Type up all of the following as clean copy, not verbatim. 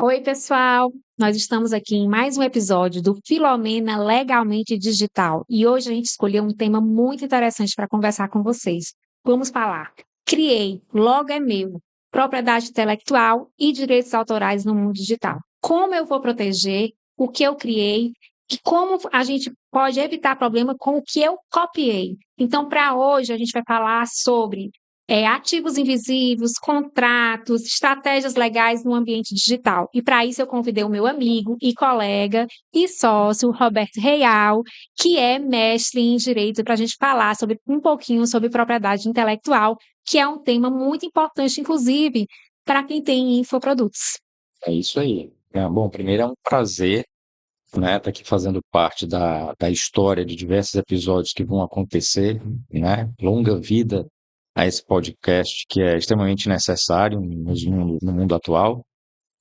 Oi, pessoal! Nós estamos aqui em mais um episódio do Filomena Legalmente Digital e hoje a gente escolheu um tema muito interessante para conversar com vocês. Vamos falar: criei, logo é meu, propriedade intelectual e direitos autorais no mundo digital. Como eu vou proteger o que eu criei e como a gente pode evitar problema com o que eu copiei? Então, para hoje, a gente vai falar sobre ativos invisíveis, contratos, estratégias legais no ambiente digital. E para isso eu convidei o meu amigo e colega e sócio, Roberto Real, que é mestre em Direito, para a gente falar sobre um pouquinho sobre propriedade intelectual, que é um tema muito importante, inclusive, para quem tem infoprodutos. É isso aí. Bom, primeiro é um prazer, né, estar aqui fazendo parte da história de diversos episódios que vão acontecer, né? Longa vida a esse podcast que é extremamente necessário no mundo atual,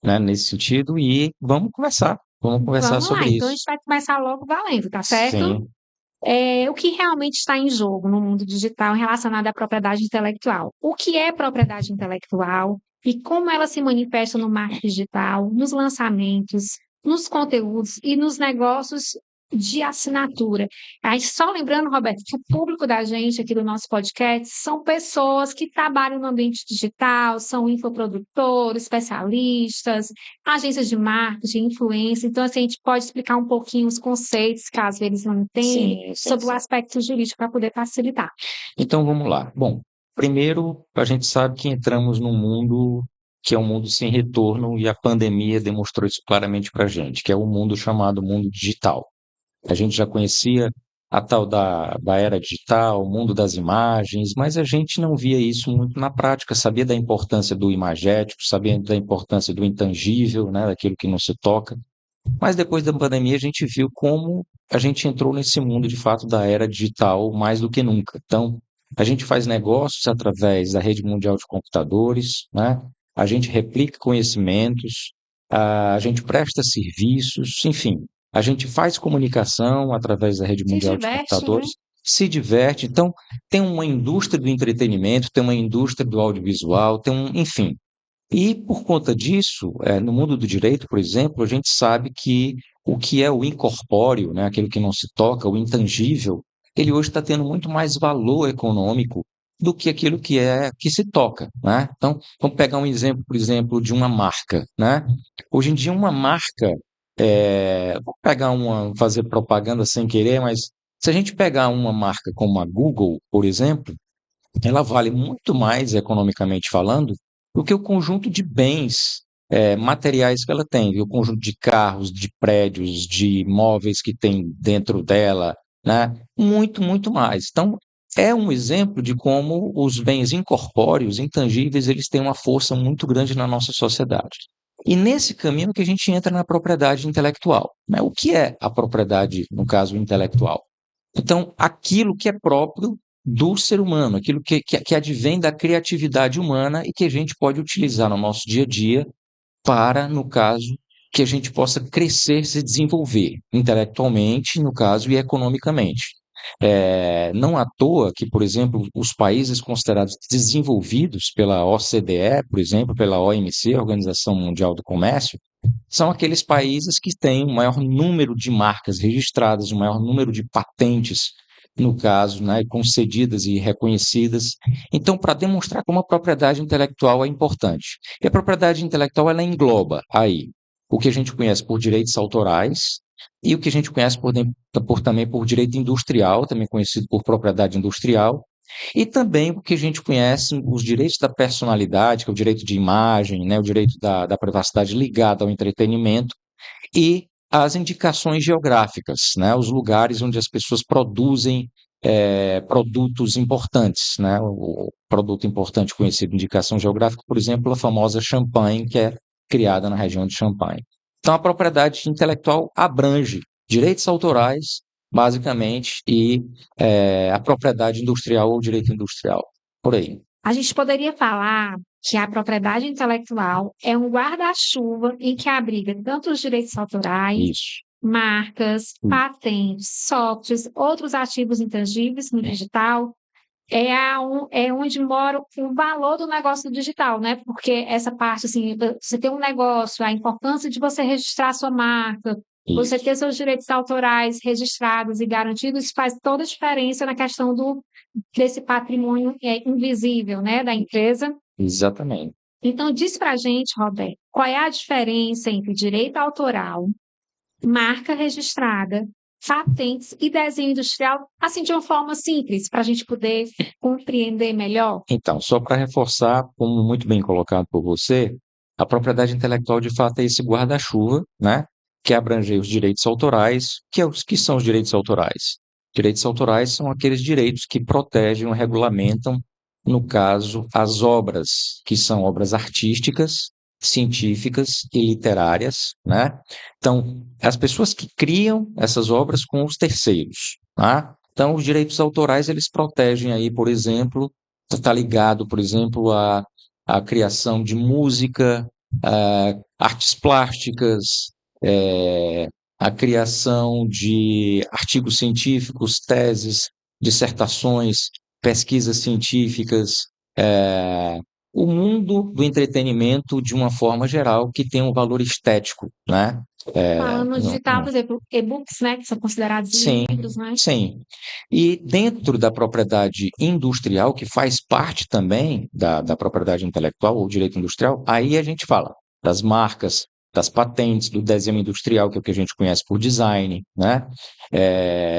né, nesse sentido, e vamos conversar Vamos lá, sobre então a gente isso. vai começar logo valendo, tá certo? Sim, O que realmente está em jogo no mundo digital relacionado à propriedade intelectual? O que é propriedade intelectual e como ela se manifesta no marketing digital, nos lançamentos, nos conteúdos e nos negócios de assinatura. Aí, só lembrando, Roberto, que o público da gente aqui do nosso podcast são pessoas que trabalham no ambiente digital, são infoprodutores, especialistas, agências de marketing, influência. Então, assim, a gente pode explicar um pouquinho os conceitos, caso eles não entendem, sim, sobre o sim. aspecto jurídico para poder facilitar. Então vamos lá. Bom, primeiro a gente sabe que entramos num mundo que é um mundo sem retorno e a pandemia demonstrou isso claramente para a gente, que é o mundo chamado mundo digital. A gente já conhecia a tal da era digital, o mundo das imagens, mas a gente não via isso muito na prática, sabia da importância do imagético, sabia da importância do intangível, né, daquilo que não se toca, mas depois da pandemia a gente viu como a gente entrou nesse mundo de fato da era digital mais do que nunca. Então, a gente faz negócios através da rede mundial de computadores, né? A gente replica conhecimentos, a gente presta serviços, enfim, a gente faz comunicação através da rede Se mundial de diverte, né? computadores, se diverte. Então, tem uma indústria do entretenimento, tem uma indústria do audiovisual, enfim. E por conta disso, no mundo do direito, por exemplo, a gente sabe que o que é o incorpóreo, né, aquilo que não se toca, o intangível, ele hoje está tendo muito mais valor econômico do que aquilo que se toca, né? Então, vamos pegar um exemplo, por exemplo, de uma marca, né? Hoje em dia, uma marca, vou pegar fazer propaganda sem querer, mas se a gente pegar uma marca como a Google, por exemplo, ela vale muito mais economicamente falando do que o conjunto de bens materiais que ela tem, viu? O conjunto de carros, de prédios, de imóveis que tem dentro dela, né? Muito, muito mais. Então, é um exemplo de como os bens incorpóreos, intangíveis, eles têm uma força muito grande na nossa sociedade. E nesse caminho que a gente entra na propriedade intelectual, né? O que é a propriedade, no caso, intelectual? Então, aquilo que é próprio do ser humano, aquilo que advém da criatividade humana e que a gente pode utilizar no nosso dia a dia para, no caso, que a gente possa crescer, se desenvolver intelectualmente, no caso, e economicamente. Não à toa que, por exemplo, os países considerados desenvolvidos pela OCDE, por exemplo, pela OMC, Organização Mundial do Comércio, são aqueles países que têm o maior número de marcas registradas, o maior número de patentes, no caso, né, concedidas e reconhecidas. Então, para demonstrar como a propriedade intelectual é importante. E a propriedade intelectual, ela engloba aí o que a gente conhece por direitos autorais e o que a gente conhece também por direito industrial, também conhecido por propriedade industrial, e também o que a gente conhece, os direitos da personalidade, que é o direito de imagem, né, o direito da privacidade ligado ao entretenimento, e as indicações geográficas, né, os lugares onde as pessoas produzem produtos importantes. Né, o produto importante conhecido indicação geográfica, por exemplo, a famosa champanhe, que é criada na região de Champagne. Então, a propriedade intelectual abrange direitos autorais, basicamente, e a propriedade industrial ou direito industrial, por aí. A gente poderia falar que a propriedade intelectual é um guarda-chuva em que abriga tanto os direitos autorais, Isso. marcas, Hum. patentes, softwares, outros ativos intangíveis no digital, é onde mora o valor do negócio digital, né? Porque essa parte, assim, você tem um negócio, a importância de você registrar a sua marca, você Isso, ter seus direitos autorais registrados e garantidos, faz toda a diferença na questão desse patrimônio invisível, né, da empresa. exatamente. Então, diz pra gente, Roberto, qual é a diferença entre direito autoral, marca registrada, patentes e desenho industrial, assim, de uma forma simples, para a gente poder compreender melhor? Então, só para reforçar, como muito bem colocado por você, a propriedade intelectual de fato é esse guarda-chuva, né, que abrange os direitos autorais, que são os direitos autorais. Direitos autorais são aqueles direitos que protegem ou regulamentam, no caso, as obras, que são obras artísticas, científicas e literárias, né? Então, as pessoas que criam essas obras com os terceiros, tá? Então, os direitos autorais, eles protegem aí, por exemplo, está ligado, por exemplo, à criação de música, artes plásticas, à criação de artigos científicos, teses, dissertações, pesquisas científicas, eh, o mundo do entretenimento de uma forma geral que tem um valor estético, né? Falando no No- digital, por exemplo, e-books, né, que são considerados Sim, livros, né? sim. E dentro da propriedade industrial, que faz parte também da propriedade intelectual ou direito industrial, aí a gente fala das marcas, das patentes, do desenho industrial, que é o que a gente conhece por design, né?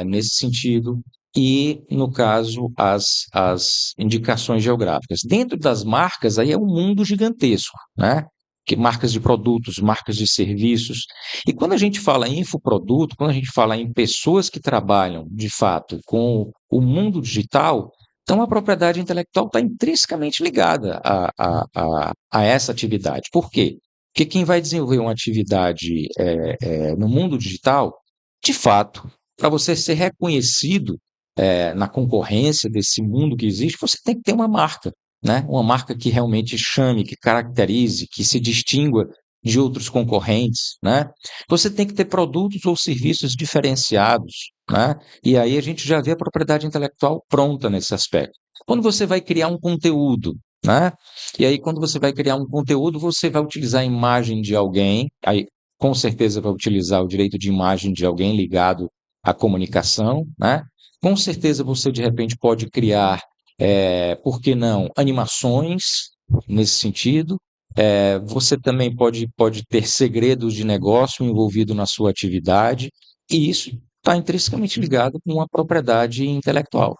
Nesse sentido. E, no caso, as indicações geográficas. Dentro das marcas, aí é um mundo gigantesco, né? Que marcas de produtos, marcas de serviços. E quando a gente fala em infoproduto, quando a gente fala em pessoas que trabalham, de fato, com o mundo digital, então a propriedade intelectual está intrinsecamente ligada a essa atividade. Por quê? Porque quem vai desenvolver uma atividade no mundo digital, de fato, para você ser reconhecido na concorrência desse mundo que existe, você tem que ter uma marca, né? Uma marca que realmente chame, que caracterize, que se distingua de outros concorrentes, né? Você tem que ter produtos ou serviços diferenciados, né? E aí a gente já vê a propriedade intelectual pronta nesse aspecto. Quando você vai criar um conteúdo, né? E aí quando você vai criar um conteúdo, você vai utilizar a imagem de alguém, aí com certeza vai utilizar o direito de imagem de alguém ligado à comunicação, né? Com certeza você de repente pode criar, por que não, animações nesse sentido, você também pode ter segredos de negócio envolvido na sua atividade, e isso está intrinsecamente ligado com a propriedade intelectual.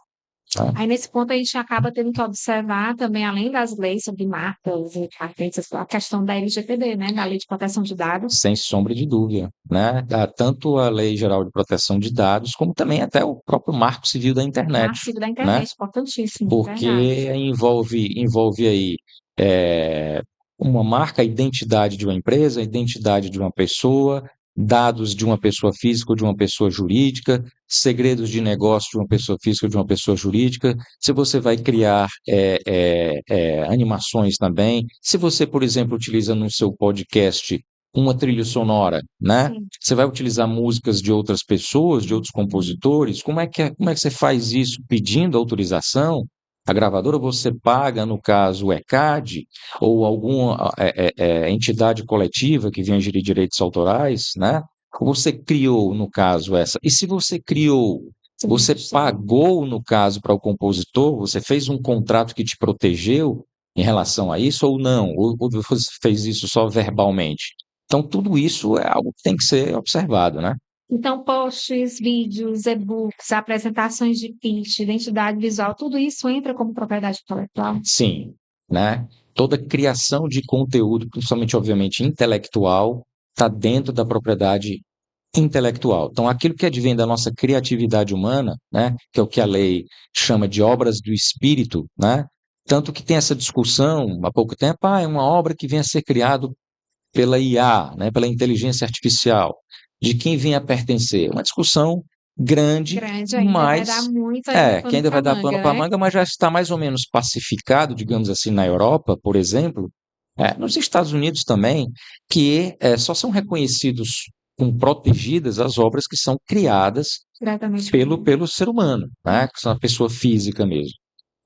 Tá? Aí, nesse ponto, a gente acaba tendo que observar também, além das leis sobre marcas e patentes, a questão da LGPD, né, da Lei de Proteção de Dados, Sem sombra de dúvida, né? Tanto a Lei Geral de Proteção de Dados, como também até o próprio Marco Civil da Marco Internet, Civil da né? Internet, importantíssimo, verdade. Porque envolve aí é, uma marca, a identidade de uma empresa, a identidade de uma pessoa, dados de uma pessoa física ou de uma pessoa jurídica, segredos de negócio de uma pessoa física ou de uma pessoa jurídica. Se você vai criar animações também, se você, por exemplo, utiliza no seu podcast uma trilha sonora, né? Sim. Você vai utilizar músicas de outras pessoas, de outros compositores? Como é que você faz isso pedindo autorização? A gravadora você paga, no caso, o ECAD ou alguma entidade coletiva que venha gerir direitos autorais, né? Ou você criou, no caso, essa. E se você criou, você pagou, no caso, para o compositor, você fez um contrato que te protegeu em relação a isso ou não? Ou você fez isso só verbalmente? Então, tudo isso é algo que tem que ser observado, né? Então, posts, vídeos, e-books, apresentações de pitch, identidade visual, tudo isso entra como propriedade intelectual? Sim, né? Toda criação de conteúdo, principalmente, obviamente, intelectual, está dentro da propriedade intelectual. Então, aquilo que advém da nossa criatividade humana, né, que é o que a lei chama de obras do espírito, né? Tanto que tem essa discussão há pouco tempo, é uma obra que vem a ser criada pela IA, né, pela inteligência artificial, de quem vem a pertencer. Uma discussão grande, Grande ainda, vai dar mas muito ainda que pano ainda vai para dar pano manga, para né? manga, mas já está mais ou menos pacificado, digamos assim, na Europa, por exemplo, nos Estados Unidos também, que só são reconhecidos como protegidas as obras que são criadas Diretamente. pelo ser humano, né, que são a pessoa física mesmo.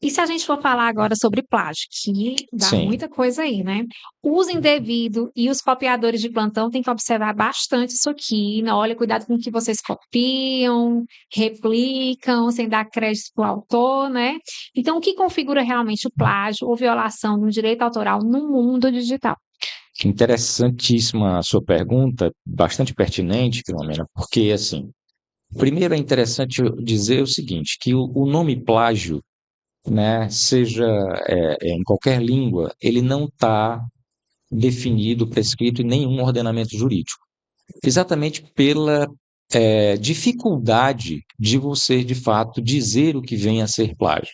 E se a gente for falar agora sobre plágio, que dá Sim. muita coisa aí, né? O uso indevido e os copiadores de plantão têm que observar bastante isso aqui, né? Olha, cuidado com o que vocês copiam, replicam, sem dar crédito para o autor, né? Então, o que configura realmente o plágio ou violação do direito autoral no mundo digital? Interessantíssima a sua pergunta, bastante pertinente, Filomena, porque, assim, primeiro é interessante eu dizer o seguinte, que o nome plágio, né, seja em qualquer língua, ele não está definido, prescrito em nenhum ordenamento jurídico. Exatamente pela dificuldade de você, de fato, dizer o que vem a ser plágio.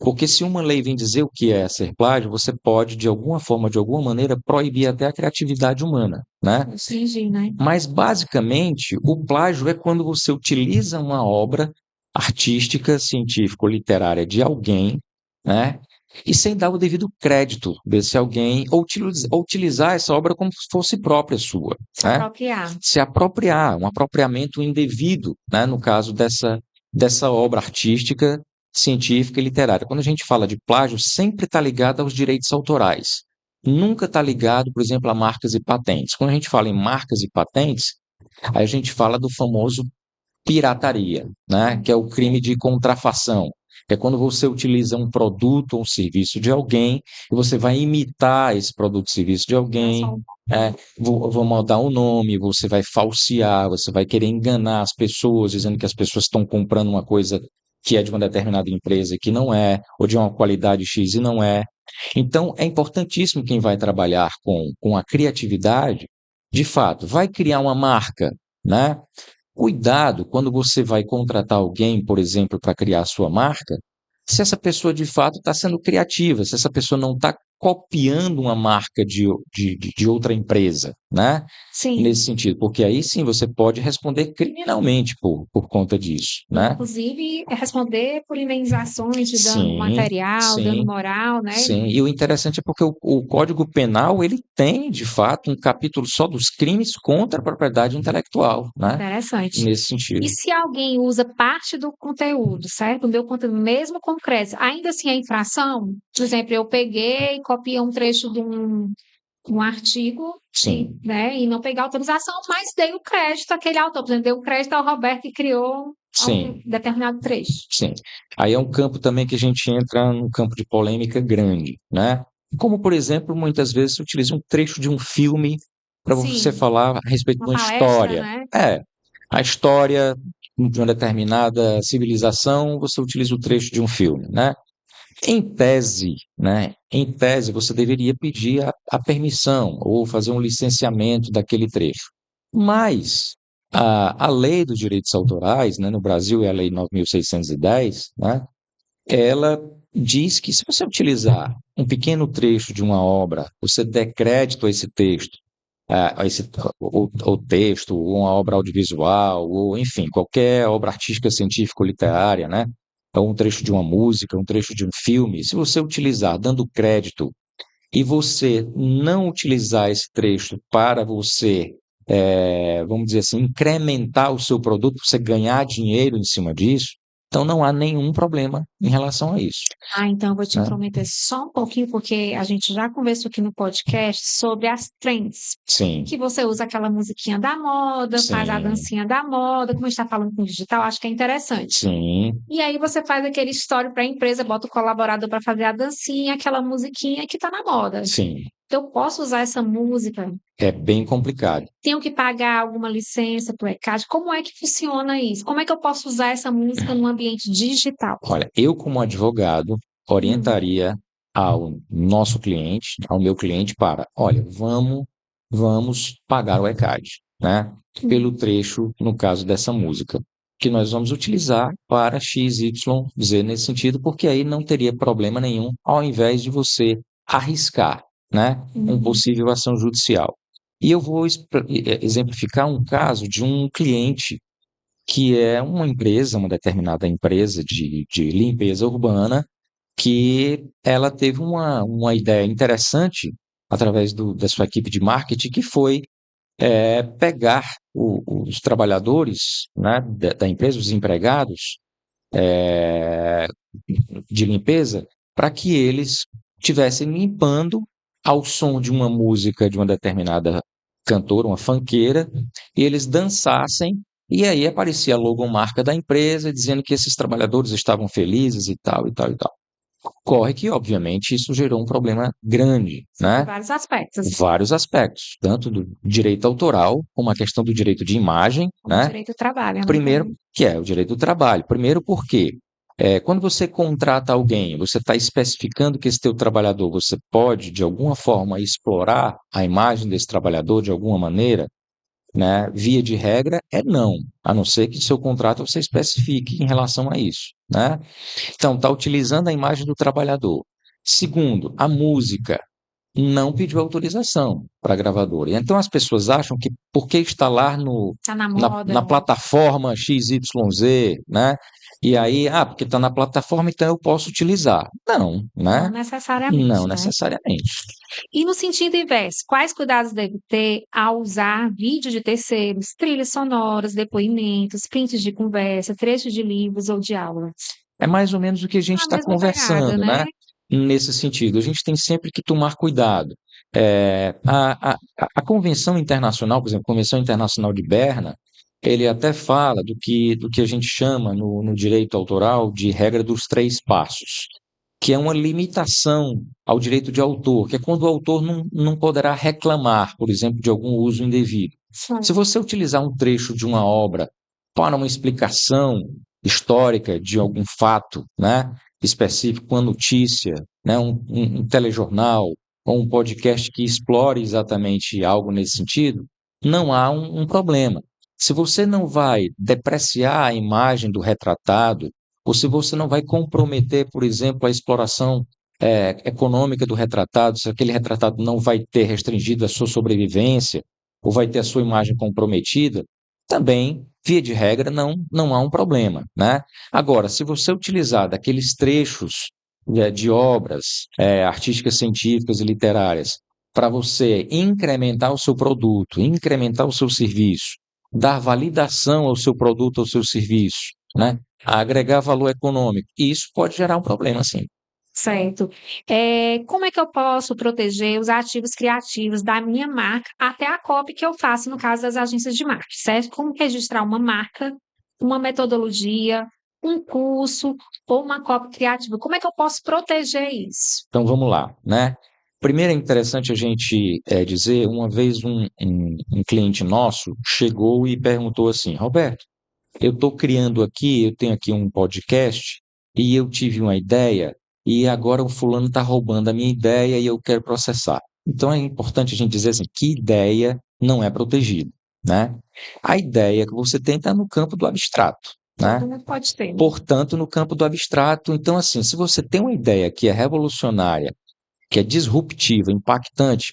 Porque se uma lei vem dizer o que é ser plágio, você pode, de alguma forma, de alguma maneira, proibir até a criatividade humana, né? Entendi, né? Mas, basicamente, o plágio é quando você utiliza uma obra artística, científica ou literária de alguém, né? E sem dar o devido crédito desse alguém, ou utilizar essa obra como se fosse própria sua, Se né? apropriar. Se apropriar, um apropriamento indevido, né? No caso dessa obra artística, científica e literária. Quando a gente fala de plágio, sempre está ligado aos direitos autorais. Nunca está ligado, por exemplo, a marcas e patentes. Quando a gente fala em marcas e patentes, aí a gente fala do famoso pirataria, né? Que é o crime de contrafação. É quando você utiliza um produto ou um serviço de alguém e você vai imitar esse produto ou serviço de Não alguém, só vou mudar o nome, você vai falsear, você vai querer enganar as pessoas, dizendo que as pessoas estão comprando uma coisa que é de uma determinada empresa e que não é, ou de uma qualidade X e não é. Então, é importantíssimo quem vai trabalhar com a criatividade, de fato, vai criar uma marca, né? Cuidado quando você vai contratar alguém, por exemplo, para criar a sua marca, se essa pessoa de fato está sendo criativa, se essa pessoa não está copiando uma marca de outra empresa, né? sim. Nesse sentido, porque aí sim você pode responder criminalmente por conta disso, né? Inclusive, é responder por indenizações de dano Sim, material, dano sim. moral, né? Sim, e o interessante é porque o Código Penal, ele tem, de fato, um capítulo só dos crimes contra a propriedade intelectual, né? Interessante. Nesse E sentido. se alguém usa parte do conteúdo, certo? O meu conteúdo, mesmo com crédito, ainda assim é infração? Por exemplo, eu peguei e copiei um trecho de um artigo, e, Sim, né, e não pegar autorização, mas dei o crédito àquele autor. Por exemplo, dei o crédito ao Roberto que criou algum sim, determinado trecho. sim. Aí é um campo também que a gente entra num campo de polêmica grande, né? Como, por exemplo, muitas vezes se utiliza um trecho de um filme para você Sim, falar a respeito de uma uma palestra, história. né? A história de uma determinada civilização, você utiliza o trecho de um filme, né? Em tese, você deveria pedir a permissão ou fazer um licenciamento daquele trecho. Mas a lei dos direitos autorais, né, no Brasil é a Lei 9.610, né, ela diz que se você utilizar um pequeno trecho de uma obra, você der crédito a esse texto, a esse, ou texto, ou uma obra audiovisual, ou enfim, qualquer obra artística, científica ou literária, né? Ou um trecho de uma música, um trecho de um filme, se você utilizar dando crédito e você não utilizar esse trecho para você, vamos dizer assim, incrementar o seu produto, você ganhar dinheiro em cima disso, então não há nenhum problema em relação a isso, Ah, então eu vou te né? intrometer só um pouquinho, porque a gente já conversou aqui no podcast sobre as trends. Sim, Que você usa aquela musiquinha da moda, faz a sim, dancinha da moda, como a gente está falando com digital, acho que é interessante. sim, E aí você faz aquele story para a empresa, bota o colaborador para fazer a dancinha, aquela musiquinha que está na moda. sim. Eu posso usar essa música? É bem complicado. Tenho que pagar alguma licença para o ECAD? Como é que funciona isso? Como é que eu posso usar essa música no ambiente digital? Olha, eu como advogado Hum, orientaria ao nosso cliente, ao meu cliente, para, olha, vamos pagar o ECAD, né? Pelo hum. trecho, no caso dessa música, que nós vamos utilizar para X, Y, Z nesse sentido, porque aí não teria problema nenhum, ao invés de você arriscar, né, um Uhum. possível ação judicial. E eu vou exemplificar um caso de um cliente que é uma empresa, uma determinada empresa de limpeza urbana, que ela teve uma ideia interessante através da sua equipe de marketing, que foi pegar os trabalhadores, né, da empresa, os empregados, é, de limpeza para que eles estivessem limpando ao som de uma música de uma determinada cantora, uma funkeira, e eles dançassem, e aí aparecia a logomarca da empresa dizendo que esses trabalhadores estavam felizes e tal, e tal, e tal. Ocorre que, obviamente, isso gerou um problema grande, Sobre né? vários aspectos. Vários aspectos, tanto do direito autoral, como a questão do direito de imagem, O né? direito do trabalho, né? Primeiro, que é o direito do trabalho. Primeiro porque quando você contrata alguém, você está especificando que esse teu trabalhador, você pode, de alguma forma, explorar a imagem desse trabalhador de alguma maneira, né? Via de regra, é não, a não ser que seu contrato você especifique em relação a isso, né? Então, está utilizando a imagem do trabalhador. Segundo, a música não pediu autorização para a gravadora. Então as pessoas acham que porque está lá Tá na na moda. plataforma XYZ, né? E aí, porque está na plataforma, então eu posso utilizar. Não, Não né? Não necessariamente, né? necessariamente. E no sentido inverso, quais cuidados deve ter ao usar vídeo de terceiros, trilhas sonoras, depoimentos, prints de conversa, trechos de livros ou de aulas? É mais ou menos o que a gente A está mesma pegada, conversando, né? né? Nesse sentido, a gente tem sempre que tomar cuidado. A Convenção Internacional, por exemplo, a Convenção Internacional de Berna, ele até fala do que a gente chama no direito autoral de regra dos três passos, que é uma limitação ao direito de autor, que é quando o autor não poderá reclamar, por exemplo, de algum uso indevido. Se Sim. você utilizar um trecho de uma obra para uma explicação histórica de algum fato, né, específico, uma notícia, né, um telejornal ou um podcast que explore exatamente algo nesse sentido, não há um problema. Se você não vai depreciar a imagem do retratado, ou se você não vai comprometer, por exemplo, a exploração econômica do retratado, se aquele retratado não vai ter restringido a sua sobrevivência, ou vai ter a sua imagem comprometida, também, via de regra, não há um problema, né? Agora, se você utilizar daqueles trechos de obras artísticas, científicas e literárias para você incrementar o seu produto, incrementar o seu serviço, dar validação ao seu produto, ao seu serviço, né? Agregar valor econômico, isso pode gerar um problema, sim. Certo. Como é que eu posso proteger os ativos criativos da minha marca até a copy que eu faço no caso das agências de marketing, certo? Como registrar uma marca, uma metodologia, um curso ou uma copy criativa? Como é que eu posso proteger isso? Então vamos lá, né? Primeiro é interessante a gente dizer, uma vez um cliente nosso chegou e perguntou assim, Roberto, eu estou criando aqui, eu tenho aqui um podcast e eu tive uma ideia e agora o fulano está roubando a minha ideia e eu quero processar. Então é importante a gente dizer assim, que ideia não é protegida, né? A ideia que você tem está no campo do abstrato, né? Todo mundo pode ter, né? Portanto, no campo do abstrato, então assim, se você tem uma ideia que é revolucionária, que é disruptiva, impactante,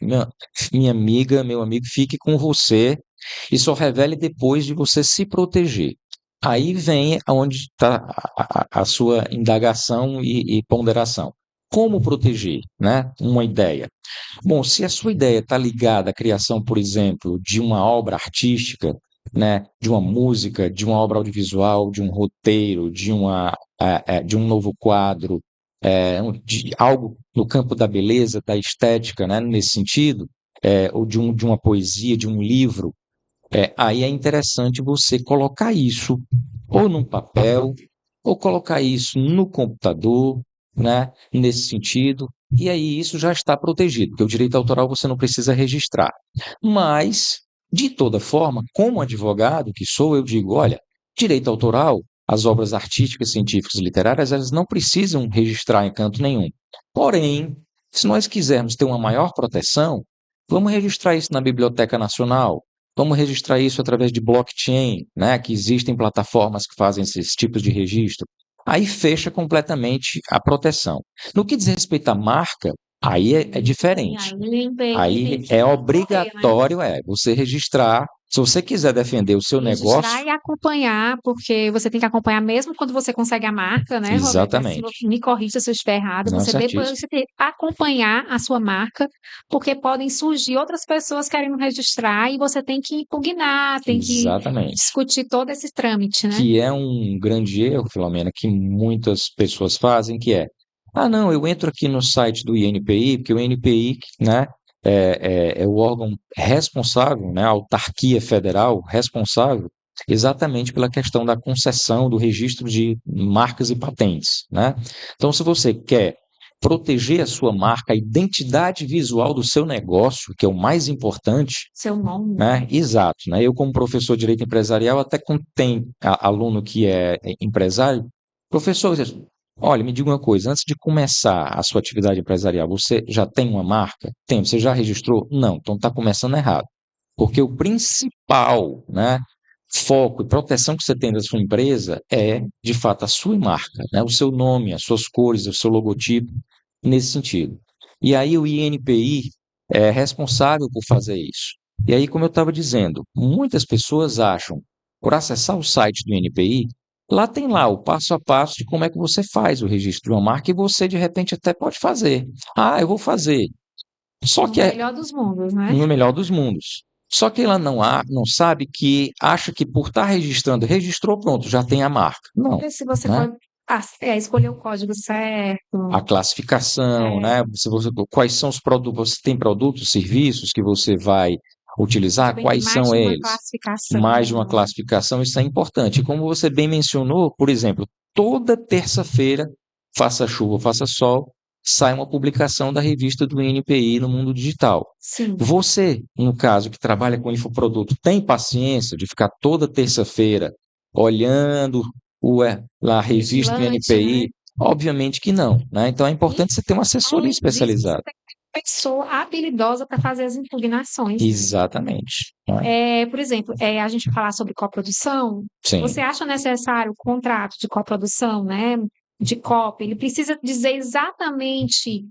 minha amiga, meu amigo, fique com você e só revele depois de você se proteger. Aí vem onde está a sua indagação e ponderação. Como proteger, né, uma ideia? Bom, se a sua ideia está ligada à criação, por exemplo, de uma obra artística, né, de uma música, de uma obra audiovisual, de um roteiro, de um novo quadro, de algo no campo da beleza, da estética, né, nesse sentido, ou de uma poesia, de um livro, aí é interessante você colocar isso ou num papel, ou colocar isso no computador, né, nesse sentido, e aí isso já está protegido, porque o direito autoral você não precisa registrar. Mas, de toda forma, como advogado que sou, eu digo, olha, direito autoral, as obras artísticas, científicas e literárias, elas não precisam registrar em canto nenhum. Porém, se nós quisermos ter uma maior proteção, vamos registrar isso na Biblioteca Nacional, vamos registrar isso através de blockchain, né, que existem plataformas que fazem esses tipos de registro. Aí fecha completamente a proteção. No que diz respeito à marca, aí é E diferente. aí tem Aí que é correr, né? obrigatório você registrar Se você quiser defender o seu Registrar negócio, e acompanhar, porque você tem que acompanhar mesmo quando você consegue a marca, né, Roberto? Assim, exatamente. me corrija se eu estiver errado, Não, você depois certíssimo. você tem que acompanhar a sua marca, porque podem surgir outras pessoas querendo registrar e você tem que impugnar, tem que Exatamente. discutir todo esse trâmite, né? Que é um grande erro, Filomena, que muitas pessoas fazem, que é, ah, não, eu entro aqui no site do INPI, porque o INPI, né, é o órgão responsável, né, a autarquia federal responsável exatamente pela questão da concessão, do registro de marcas e patentes, né? Então, se você quer proteger a sua marca, a identidade visual do seu negócio, que é o mais importante, Seu nome, né? né? Exato, né? Eu, como professor de direito empresarial, até quando tem aluno que é empresário, professor, olha, me diga uma coisa, antes de começar a sua atividade empresarial, você já tem uma marca? Tem, você já registrou? Não, então está começando errado. Porque o principal, né, foco e proteção que você tem da sua empresa é, de fato, a sua marca, né? O seu nome, as suas cores, o seu logotipo, nesse sentido. E aí o INPI é responsável por fazer isso. E aí, como eu estava dizendo, muitas pessoas acham, por acessar o site do INPI, lá tem lá o passo a passo de como é que você faz o registro de uma marca e você, de repente, até pode fazer. Ah, eu vou fazer. Só No que é melhor dos mundos, né? no melhor dos mundos. Só que ela não sabe que acha que por estar registrando, registrou, pronto, já tem a marca. Não, Ver se você né? pode escolher o código A certo, classificação, é, né? Se você, quais são os produtos, você tem produtos, serviços que você vai utilizar, também tem quais mais são de uma eles? classificação, Mais de uma né? classificação, isso é importante. E como você bem mencionou, por exemplo, toda terça-feira, faça chuva, faça sol, sai uma publicação da revista do INPI no mundo digital. Sim, Você, no caso, que trabalha com infoproduto, tem paciência de ficar toda terça-feira olhando lá a revista do vigilante, né? INPI? Obviamente que não, né? Então é E, importante você ter uma assessoria além disso, você especializada. tem que ter uma pessoa habilidosa para fazer as impugnações, né? Exatamente, né? Por exemplo, a gente falar sobre coprodução, você Sim, acha necessário o contrato de coprodução, né? De cópia, ele precisa dizer exatamente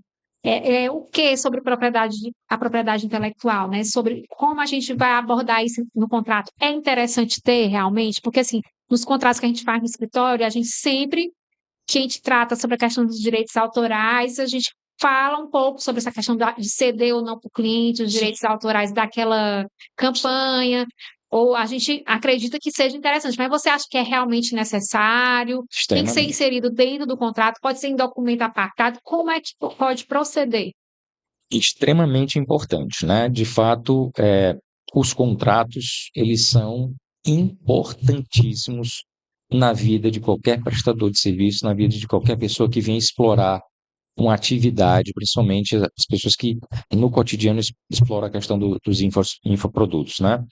o que sobre a propriedade intelectual, né? Sobre como a gente vai abordar isso no contrato. É interessante ter realmente, porque assim, nos contratos que a gente faz no escritório, a gente sempre que a gente trata sobre a questão dos direitos autorais, a gente fala um pouco sobre essa questão de ceder ou não para o cliente os direitos autorais daquela campanha, ou a gente acredita que seja interessante, mas você acha que é realmente necessário? Tem que ser extremamente. inserido dentro do contrato? Pode ser em documento apartado? Como é que pode proceder? Extremamente importante, né? De fato, os contratos, eles são importantíssimos na vida de qualquer prestador de serviço, na vida de qualquer pessoa que venha explorar uma atividade, principalmente as pessoas que no cotidiano exploram a questão dos infoprodutos, né?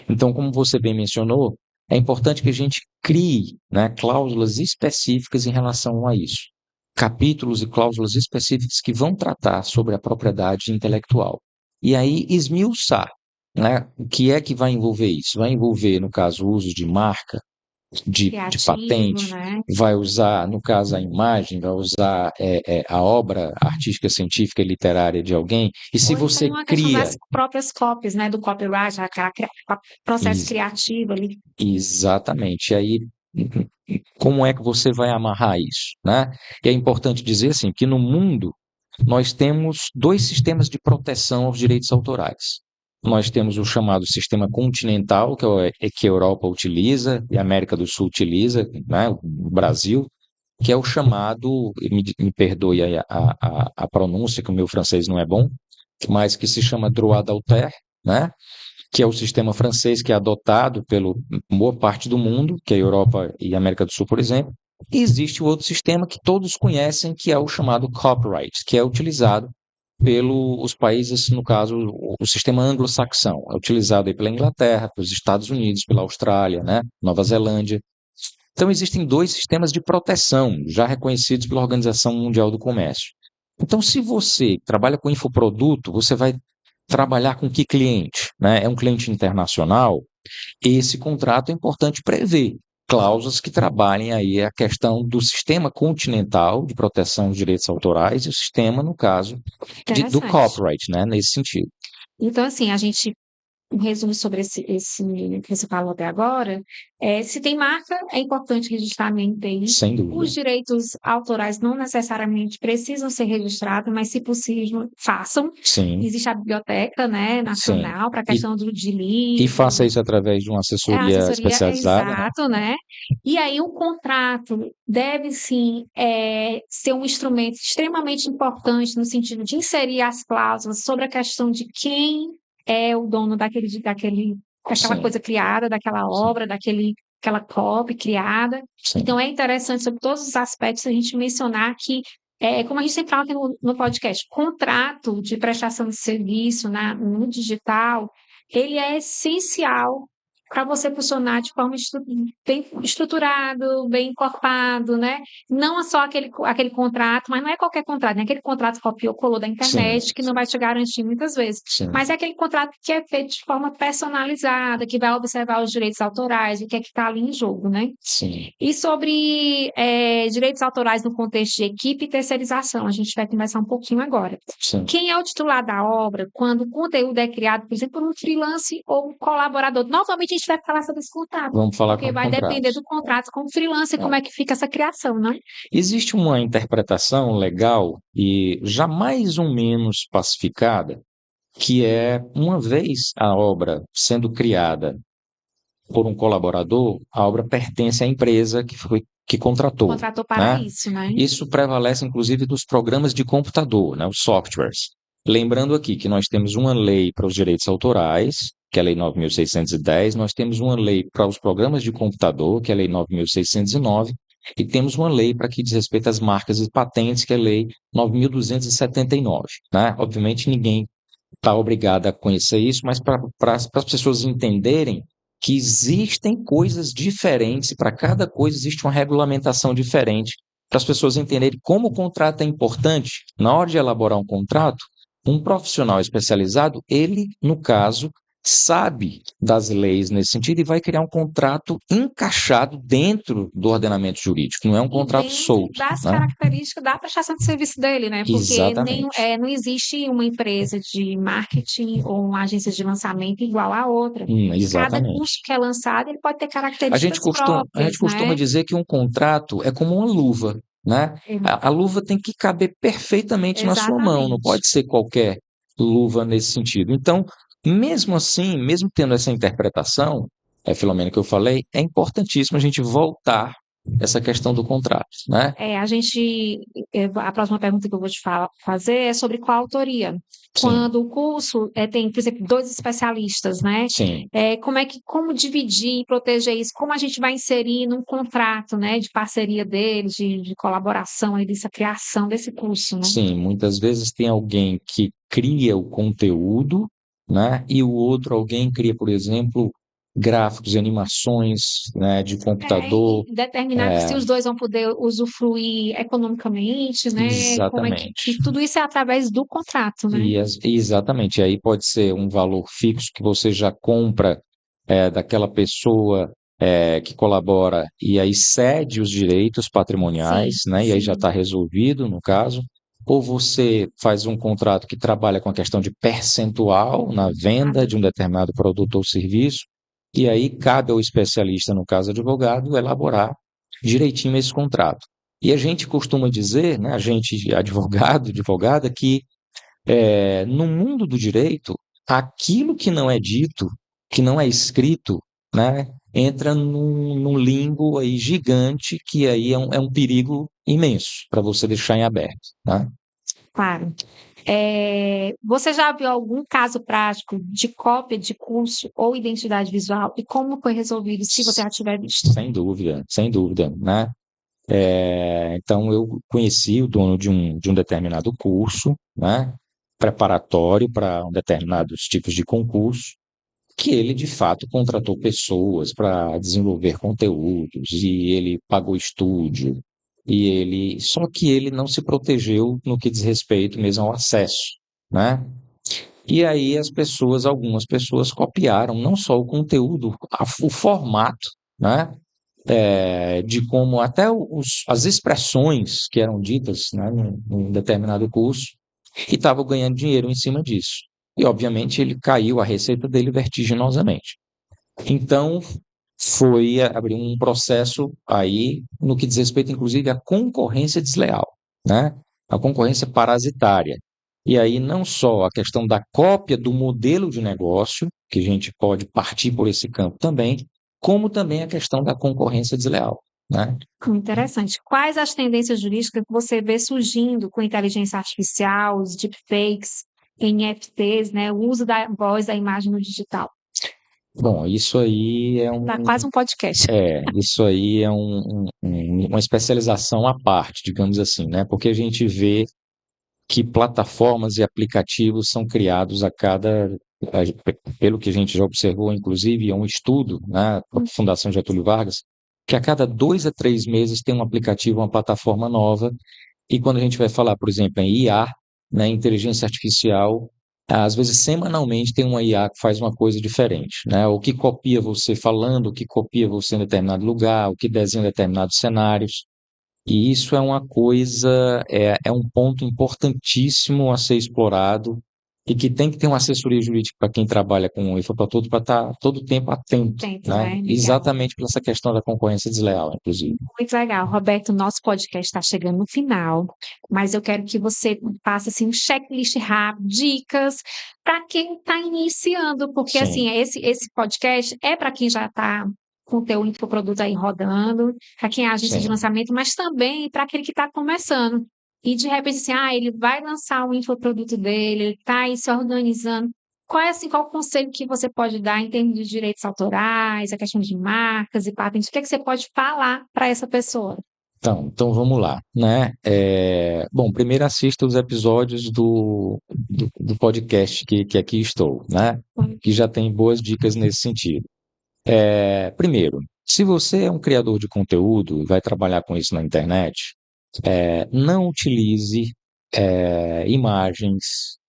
Então, como você bem mencionou, é importante que a gente crie, né, cláusulas específicas em relação a isso. Capítulos e cláusulas específicas que vão tratar sobre a propriedade intelectual. E aí esmiuçar, né, o que é que vai envolver isso? Vai envolver, no caso, o uso de marca, de Criativo, patente, né? vai usar, no caso, a imagem, vai usar a obra artística, científica e literária de alguém. E se Ou então você a questão cria das próprias cópias, né? Do copyright, processo is- criativo ali. exatamente, e aí como é que você vai amarrar isso, né? E é importante dizer assim que no mundo nós temos dois sistemas de proteção aos direitos autorais. Nós temos o chamado sistema continental, que a Europa utiliza e a América do Sul utiliza, né? O Brasil, que é o chamado, me perdoe a pronúncia, que o meu francês não é bom, mas que se chama droit d'auteur, né? Que é o sistema francês que é adotado pela boa parte do mundo, que é a Europa e a América do Sul, por exemplo. E existe o outro sistema que todos conhecem, que é o chamado copyright, que é utilizado pelos países, no caso, o sistema anglo-saxão. É utilizado aí pela Inglaterra, pelos Estados Unidos, pela Austrália, né? Nova Zelândia. Então, existem dois sistemas de proteção já reconhecidos pela Organização Mundial do Comércio. Então, se você trabalha com infoproduto, você vai trabalhar com que cliente? Né? É um cliente internacional? Esse contrato é importante prever cláusulas que trabalhem aí a questão do sistema continental de proteção dos direitos autorais e o sistema, no caso, do Interessante. copyright, né? Nesse sentido. Então, assim, a gente um resumo sobre esse que você falou até agora, se tem marca, é importante registrar no INPI. Sem dúvida. Os direitos autorais não necessariamente precisam ser registrados, mas, se possível, façam. Sim, Existe a biblioteca, né, sim. nacional para a E, questão de e faça livros, isso através de uma é a assessoria assessoria, é especializada, né? exato, né? E aí o contrato deve sim ser um instrumento extremamente importante no sentido de inserir as cláusulas sobre a questão de quem é o dono daquela Sim, coisa criada, daquela sim, obra, daquela copy criada. sim, Então é interessante sobre todos os aspectos a gente mencionar que como a gente sempre fala aqui no podcast, contrato de prestação de serviço no digital, ele é essencial para você funcionar de forma bem estruturado, bem encorpado, né? Não é só aquele contrato, mas não é qualquer contrato, não é aquele contrato que copiou, colou da sim, internet, que não vai te garantir muitas vezes. sim, Mas é aquele contrato que é feito de forma personalizada, que vai observar os direitos autorais, o que é que está ali em jogo, né? sim, E sobre direitos autorais no contexto de equipe e terceirização, a gente vai conversar um pouquinho agora. sim. Quem é o titular da obra quando o conteúdo é criado, por exemplo, por um freelance ou um colaborador? Novamente, a gente vai falar sobre esse contrato, Vamos falar porque com vai depender do contratos. contrato com o freelancer, como é que fica essa criação, né? Existe uma interpretação legal e já mais ou menos pacificada, que é, uma vez a obra sendo criada por um colaborador, a obra pertence à empresa que contratou, Contratou para né? isso, né? Isso prevalece inclusive dos programas de computador, né, os softwares. Lembrando aqui que nós temos uma lei para os direitos autorais, que é a Lei 9.610, nós temos uma lei para os programas de computador, que é a Lei 9.609, e temos uma lei para que diz respeito às marcas e patentes, que é a Lei 9.279, né? Obviamente ninguém está obrigado a conhecer isso, mas para as pessoas entenderem que existem coisas diferentes, para cada coisa existe uma regulamentação diferente, para as pessoas entenderem como o contrato é importante. Na hora de elaborar um contrato, um profissional especializado, ele, no caso, sabe das leis nesse sentido e vai criar um contrato encaixado dentro do ordenamento jurídico, não é um E contrato dentro solto, das né? características da prestação de serviço dele, né? Porque Exatamente. não existe uma empresa de marketing ou uma agência de lançamento igual à outra. Cada curso Exatamente. que é lançado, ele pode ter A gente características costuma, a gente próprias, costuma né? dizer que um contrato é como uma luva, né? A luva tem que caber perfeitamente na sua mão, não Exatamente. pode ser qualquer luva nesse sentido. Então, mesmo assim, mesmo tendo essa interpretação, Filomena, que eu falei, é importantíssimo a gente voltar essa questão do contrato, né? A próxima pergunta que eu vou te fazer é sobre qual autoria. Sim, Quando o curso tem, por exemplo, dois especialistas, né? sim, Como dividir e proteger isso? Como a gente vai inserir num contrato, né, de parceria deles, de colaboração aí dessa criação desse curso, né? sim. Muitas vezes tem alguém que cria o conteúdo, né? E o outro alguém cria, por exemplo, gráficos e animações, né, de computador. E determinar se É, os dois vão poder usufruir economicamente, né? Como é que exatamente. tudo isso é através do contrato, né? Exatamente. Aí pode ser um valor fixo que você já compra daquela pessoa que colabora e aí cede os direitos Sim, patrimoniais, né? E aí já sim. está resolvido no caso. Ou você faz um contrato que trabalha com a questão de percentual na venda de um determinado produto ou serviço, e aí cabe ao especialista, no caso advogado, elaborar direitinho esse contrato. E a gente costuma dizer, né, a gente advogado, advogada, que no mundo do direito, aquilo que não é dito, que não é escrito, né, entra num limbo aí gigante, que aí é um perigo imenso para você deixar em aberto, tá? Claro. Você já viu algum caso prático de cópia de curso ou identidade visual e como foi resolvido, se você já tiver visto? Sem dúvida, né? Então, eu conheci o dono de um determinado curso, né, preparatório para um determinados tipos de concurso, que ele, de fato, contratou pessoas para desenvolver conteúdos, e ele pagou estúdio, só que ele não se protegeu no que diz respeito mesmo ao acesso, né? E aí algumas pessoas copiaram não só o conteúdo, o formato, né? De como até as expressões que eram ditas, né, num determinado curso, e estavam ganhando dinheiro em cima disso. e, obviamente, ele caiu a receita dele vertiginosamente. Então, foi abrir um processo aí no que diz respeito, inclusive, à concorrência desleal, né? A concorrência parasitária. E aí não só a questão da cópia do modelo de negócio, que a gente pode partir por esse campo também, como também a questão da concorrência desleal, né? Interessante. Quais as tendências jurídicas que você vê surgindo com inteligência artificial, os deepfakes, NFTs, né, o uso da voz, da imagem no digital? Bom, isso aí Dá quase um podcast. isso aí é uma especialização à parte, digamos assim, né? Porque a gente vê que plataformas e aplicativos são criados pelo que a gente já observou, inclusive, é um estudo, né, da Fundação Getúlio Vargas, que a cada 2 a 3 meses tem um aplicativo, uma plataforma nova, e quando a gente vai falar, por exemplo, em IA, né, inteligência artificial, às vezes semanalmente tem uma IA que faz uma coisa diferente, né, o que copia você falando, o que copia você em determinado lugar, o que desenha determinados cenários, e isso é uma coisa, é um ponto importantíssimo a ser explorado e que tem que ter uma assessoria jurídica para quem trabalha com infoproduto para estar todo o tempo atento, Tento, né? né? Legal. Exatamente por essa questão da concorrência desleal, inclusive. Muito legal. Roberto, nosso podcast está chegando no final, mas eu quero que você passe assim, um checklist rápido, dicas para quem está iniciando, porque assim, Sim, esse podcast é para quem já está com o teu infoproduto aí rodando, para quem é agência de sim. lançamento, mas também para aquele que está começando. E de repente, assim, ele vai lançar o infoproduto dele, ele está aí se organizando. Qual o conselho que você pode dar em termos de direitos autorais, a questão de marcas e patentes? O que é que você pode falar para essa pessoa? Então vamos lá, né? Bom, primeiro assista os episódios do podcast que aqui estou, né? Que já tem boas dicas nesse sentido. Primeiro, se você é um criador de conteúdo e vai trabalhar com isso na internet, não utilize imagens,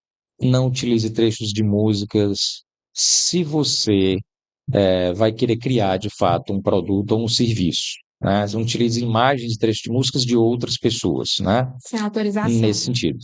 não utilize trechos de músicas. Se você vai querer criar de fato um produto ou um serviço, né? Não utilize imagens e trechos de músicas de outras pessoas, né? Sem autorização, Nesse né? sentido.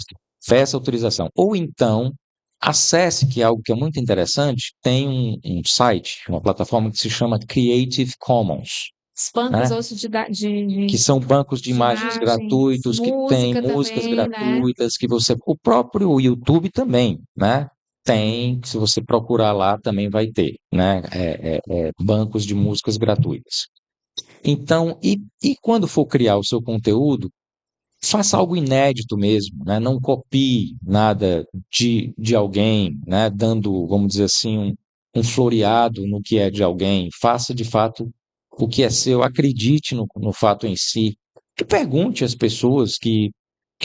Peça autorização. Ou então, acesse, que é algo que é muito interessante, tem um site, uma plataforma que se chama Creative Commons, Os bancos né? hoje Que são bancos de de imagens imagens, gratuitos, que têm música músicas também, né? gratuitas, que você. O próprio YouTube também, né? Tem, se você procurar lá, também vai ter, né? Bancos de músicas gratuitas. Então, e quando for criar o seu conteúdo, faça algo inédito mesmo, né? Não copie nada de alguém, né? Dando, vamos dizer assim, um floreado no que é de alguém. Faça de fato o que é seu, acredite no fato em si. E pergunte às pessoas que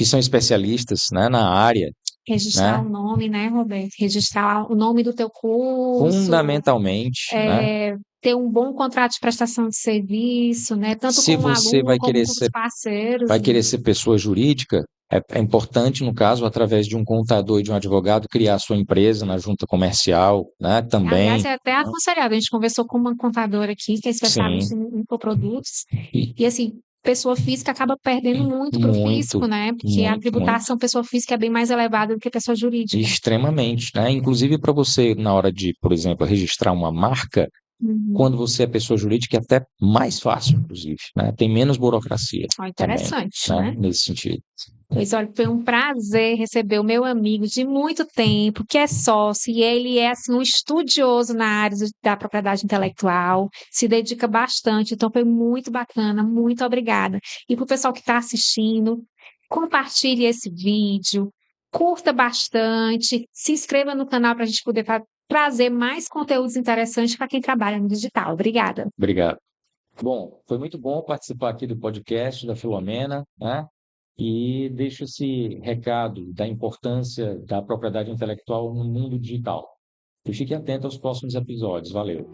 são especialistas, né, na área, Registrar né? o nome, né, Roberto? Registrar o nome do teu curso, Fundamentalmente, né? ter um bom contrato de prestação de serviço, né? Tanto Se com o você aluno como com os parceiros, vai né? querer ser pessoa jurídica, é importante, no caso, através de um contador e de um advogado, criar sua empresa na junta comercial, né? Aliás, Também, é até né? aconselhável. A gente conversou com uma contadora aqui, que é especialista Sim, em infoprodutos, e e assim, pessoa física acaba perdendo muito para o físico, muito, né? Porque a muito, muito, tributação pessoa física é bem mais elevada do que pessoa jurídica. extremamente, né? Inclusive para você, na hora de, por exemplo, registrar uma marca, Uhum. quando você é pessoa jurídica, é até mais fácil, inclusive, né? Tem menos burocracia Ó, também, interessante, né? né? Nesse sentido. Pois olha, foi um prazer receber o meu amigo de muito tempo, que é sócio, e ele é assim um estudioso na área da propriedade intelectual, se dedica bastante, então foi muito bacana, muito obrigada. E para o pessoal que está assistindo, compartilhe esse vídeo, curta bastante, se inscreva no canal para a gente poder trazer mais conteúdos interessantes para quem trabalha no digital. Obrigada. Obrigado. Bom, foi muito bom participar aqui do podcast da Filomena, né? E deixo esse recado da importância da propriedade intelectual no mundo digital. E fique atento aos próximos episódios. Valeu!